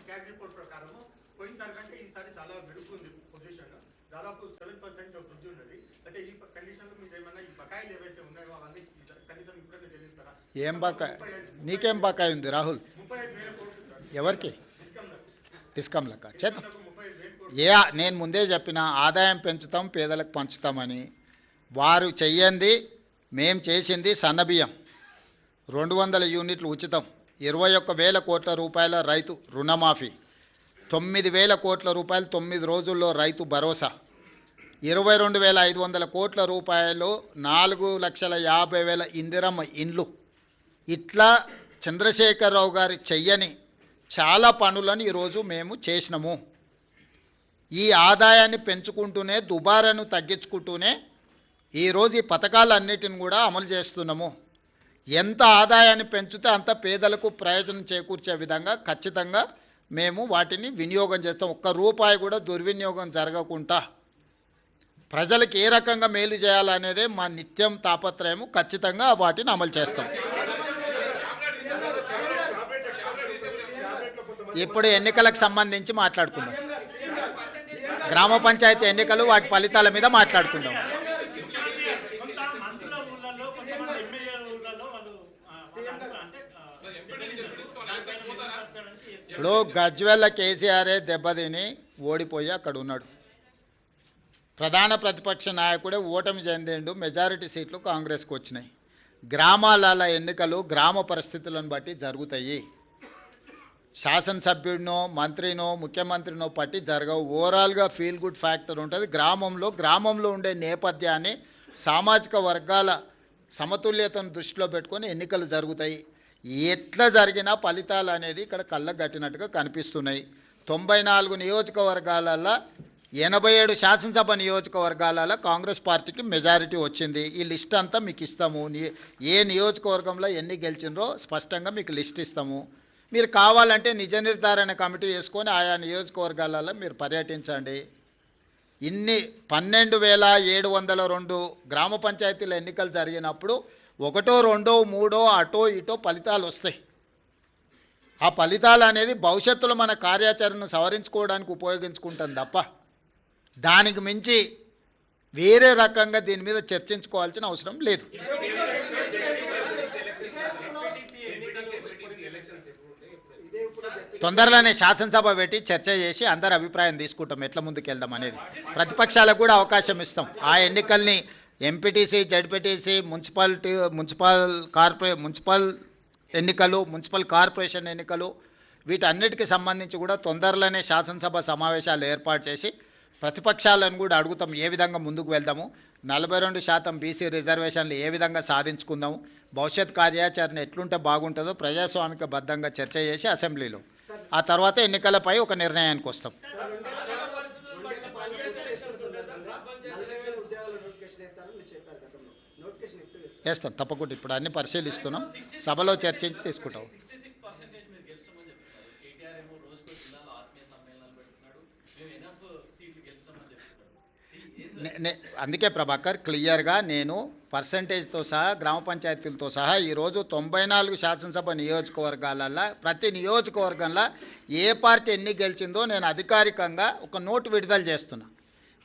CAG report ప్రకారము పోయినసారి కంటే ఈసారి చాలా మెరుగు పొజిషన్, దాదాపు 7% వృద్ధి ఉన్నది. అంటే ఈ కండిషన్ లో మీరు ఏమన్నా ఈ బకాయిలు ఏవైతే ఉన్నాయో అవన్నీ కనీసం ఇప్పుడైనా చెల్లిస్తారా? ఏం బకాయి? నీకేం బకాయి ఉంది రాహుల్? 35,000 కోట్లు ఎవరికి? డిస్కంలకు చేద్దాం. 35,000 కోట్లు. నేను ముందే చెప్పిన ఆదాయం పెంచుతాం, పేదలకు పంచుతామని. వారు చెయ్యంది మేం చేసింది సన్నబియ్యం 200 యూనిట్లు ఉచితం, 21,000 కోట్ల రూపాయల రైతు రుణమాఫీ, 9,000 కోట్ల రూపాయలు 9 రోజుల్లో రైతు భరోసా, 22,500 కోట్ల రూపాయలు 4,50,000 ఇందిరమ్మ ఇండ్లు. ఇట్లా చంద్రశేఖరరావు గారు చెయ్యని చాలా పనులను ఈరోజు మేము చేసినాము. ఈ ఆదాయాన్ని పెంచుకుంటూనే దుబారాను తగ్గించుకుంటూనే ఈరోజు ఈ పథకాలన్నిటిని కూడా అమలు చేస్తున్నాము. ఎంత ఆదాయాన్ని పెంచితే అంత పేదలకు ప్రయోజనం చేకూర్చే విధంగా ఖచ్చితంగా మేము వాటిని వినియోగం చేస్తాం. ఒక్క రూపాయి కూడా దుర్వినియోగం జరగకుండా ప్రజలకు ఏ రకంగా మేలు చేయాలనేదే మా నిత్యం తాపత్రయము. ఖచ్చితంగా వాటిని అమలు చేస్తాం. ఇప్పుడు ఎన్నికలకు సంబంధించి మాట్లాడుకుందాం. గ్రామ పంచాయతీ ఎన్నికలు వాటి ఫలితాల మీద మాట్లాడుకుందాం. ఇప్పుడు గజ్వెల్ల కేసీఆరే దెబ్బతిని ఓడిపోయి అక్కడ ఉన్నాడు. ప్రధాన ప్రతిపక్ష నాయకుడే ఓటమి చెందిండు. మెజారిటీ సీట్లు కాంగ్రెస్కి వచ్చినాయి. గ్రామాల ఎన్నికలు గ్రామ పరిస్థితులను బట్టి జరుగుతాయి. శాసనసభ్యుడినో మంత్రినో ముఖ్యమంత్రినో పట్టి జరగవు. ఓవరాల్గా ఫీల్ గుడ్ ఫ్యాక్టర్ ఉంటుంది. గ్రామంలో ఉండే నేపథ్యాన్ని, సామాజిక వర్గాల సమతుల్యతను దృష్టిలో పెట్టుకొని ఎన్నికలు జరుగుతాయి. ఎట్లా జరిగినా ఫలితాలు అనేది ఇక్కడ కళ్ళకు కట్టినట్టుగా కనిపిస్తున్నాయి. 94 నియోజకవర్గాలలో 87 శాసనసభ నియోజకవర్గాలలో కాంగ్రెస్ పార్టీకి మెజారిటీ వచ్చింది. ఈ లిస్ట్ అంతా మీకు ఇస్తాము. ఏ నియోజకవర్గంలో ఎన్ని గెలిచిండ్రో స్పష్టంగా మీకు లిస్ట్ ఇస్తాము. మీరు కావాలంటే నిజ నిర్ధారణ కమిటీ వేసుకొని ఆయా నియోజకవర్గాలలో మీరు పర్యటించండి. ఇన్ని 12,702 గ్రామ పంచాయతీల ఎన్నికలు జరిగినప్పుడు 1, 2, 3 అటో ఇటో ఫలితాలు వస్తాయి. ఆ ఫలితాలు అనేది భవిష్యత్తులో మన కార్యాచరణను సవరించుకోవడానికి ఉపయోగించుకుంటాం తప్ప దానికి మించి వేరే రకంగా దీని మీద చర్చించుకోవాల్సిన అవసరం లేదు. తొందరలోనే శాసనసభ పెట్టి చర్చ చేసి అందరి అభిప్రాయం తీసుకుంటాం ఎట్లా ముందుకు వెళ్దాం అనేది. ప్రతిపక్షాలకు కూడా అవకాశం ఇస్తాం. ఆ ఎన్నికల్ని ఎంపీటీసీ, జడ్పీటీసీ, మున్సిపల్ ఎన్నికలు, మున్సిపల్ కార్పొరేషన్ ఎన్నికలు వీటన్నిటికీ సంబంధించి కూడా తొందరలోనే శాసనసభ సమావేశాలు ఏర్పాటు చేసి ప్రతిపక్షాలను కూడా అడుగుతాం ఏ విధంగా ముందుకు వెళ్దాము, 42% బీసీ రిజర్వేషన్లు ఏ విధంగా సాధించుకుందాము, భవిష్యత్ కార్యాచరణ ఎట్లుంటే బాగుంటుందో ప్రజాస్వామికబద్ధంగా చర్చ చేసి అసెంబ్లీలో ఆ తర్వాత ఎన్నికలపై ఒక నిర్ణయానికి వస్తాం. వేస్తాం తప్పకుండా. ఇప్పుడు అన్ని పరిశీలిస్తున్నాం, సభలో చర్చించి తీసుకుంటాం. అందుకే ప్రభాకర్ క్లియర్గా నేను పర్సంటేజ్తో సహా గ్రామ పంచాయతీలతో సహా ఈరోజు 94 శాసనసభ నియోజకవర్గాలలో ప్రతి నియోజకవర్గంలో ఏ పార్టీ ఎన్ని గెలిచిందో నేను అధికారికంగా ఒక నోటు విడుదల చేస్తున్నా.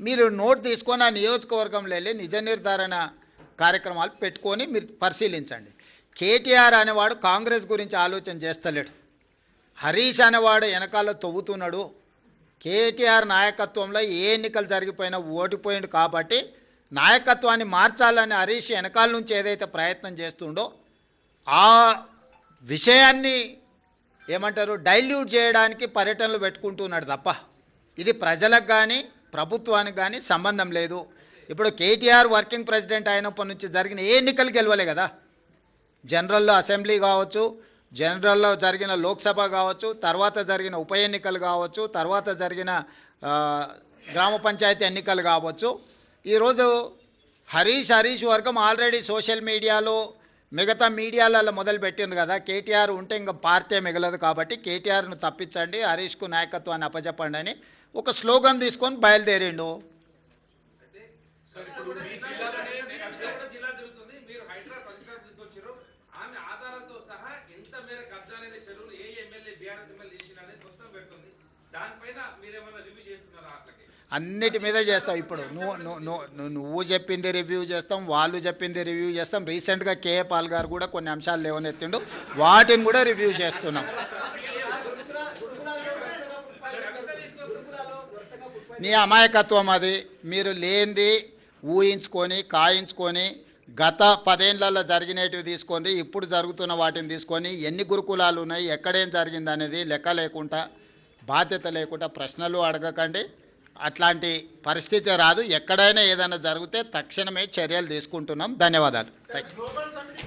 మీరు నోటు తీసుకొని ఆ నియోజకవర్గంలో వెళ్ళి నిజ నిర్ధారణ కార్యక్రమాలు పెట్టుకొని మీరు పరిశీలించండి. కేటీఆర్ అనేవాడు కాంగ్రెస్ గురించి ఆలోచన చేస్తలేడు. హరీష్ అనేవాడు వెనకాల తవ్వుతున్నాడు. కేటీఆర్ నాయకత్వంలో ఏ ఎన్నికలు జరిగిపోయినా ఓడిపోయిండు కాబట్టి నాయకత్వాన్ని మార్చాలని హరీష్ వెనకాల నుంచి ఏదైతే ప్రయత్నం చేస్తుండో ఆ విషయాన్ని ఏమంటారు డైల్యూట్ చేయడానికి పర్యటనలు పెట్టుకుంటున్నాడు తప్ప ఇది ప్రజలకు కానీ ప్రభుత్వానికి కానీ సంబంధం లేదు. ఇప్పుడు కేటీఆర్ వర్కింగ్ ప్రెసిడెంట్ అయినప్పటి నుంచి జరిగిన ఏ ఎన్నికలు గెలవలే కదా. జనరల్లో అసెంబ్లీ కావచ్చు, జనరల్లో జరిగిన లోక్సభ కావచ్చు, తర్వాత జరిగిన ఉప ఎన్నికలు కావచ్చు, తర్వాత జరిగిన గ్రామ పంచాయతీ ఎన్నికలు కావచ్చు. ఈరోజు హరీష్ వర్గం ఆల్రెడీ సోషల్ మీడియాలో మిగతా మీడియాలలో మొదలుపెట్టింది కదా. కేటీఆర్ ఉంటే ఇంకా పార్టీ మిగలదు కాబట్టి కేటీఆర్ను తప్పించండి, హరీష్కు నాయకత్వాన్ని అప్పచెప్పండి అని ఒక స్లోగన్ తీసుకొని బయలుదేరిండు. దానిపైన మీరేమన్నా రివ్యూ చేస్తున్నారా అట్లకి? అన్నిటి మీద చేస్తాం. ఇప్పుడు నువ్వు చెప్పింది రివ్యూ చేస్తాం, వాళ్ళు చెప్పింది రివ్యూ చేస్తాం. రీసెంట్గా కేఏ పాల్ గారు కూడా కొన్ని అంశాలు లేవనెత్తిండు, వాటిని కూడా రివ్యూ చేస్తున్నాం. నీ అమాయకత్వం అది. మీరు లేనిది ఊహించుకొని కాయించుకొని గత 10 ఏళ్లలో జరిగినవి తీసుకొని ఇప్పుడు జరుగుతున్న వాటిని తీసుకొని ఎన్ని గురుకులాలు ఉన్నాయి, ఎక్కడేం జరిగింది అనేది లెక్క లేకుండా, బాధ్యత లేకుండా ప్రశ్నలు అడగకండి. అట్లాంటి పరిస్థితి రాదు. ఎక్కడైనా ఏదైనా జరిగితే తక్షణమే చర్యలు తీసుకుంటున్నాం. ధన్యవాదాలు. Global summit